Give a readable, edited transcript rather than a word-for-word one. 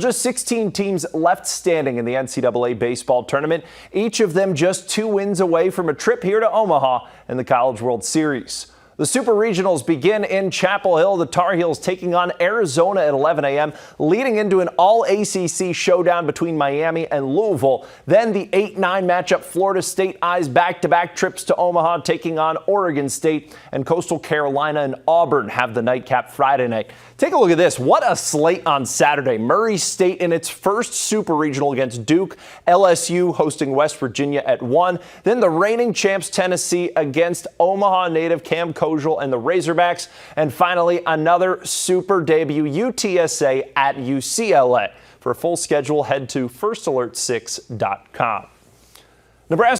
Just 16 teams left standing in the NCAA baseball tournament, each of them just 2 wins away from a trip here to Omaha in the College World Series. The Super Regionals begin in Chapel Hill. The Tar Heels taking on Arizona at 11 a.m., leading into an all-ACC showdown between Miami and Louisville. Then the 8-9 matchup, Florida State eyes back-to-back trips to Omaha, taking on Oregon State, and Coastal Carolina and Auburn have the nightcap Friday night. Take a look at this. What a slate on Saturday. Murray State in its first Super Regional against Duke. LSU hosting West Virginia at 1. Then the reigning champs Tennessee against Omaha native Cam Kojal and the Razorbacks. And finally, another super debut, UTSA at UCLA. For a full schedule, head to firstalerts6.com. Nebraska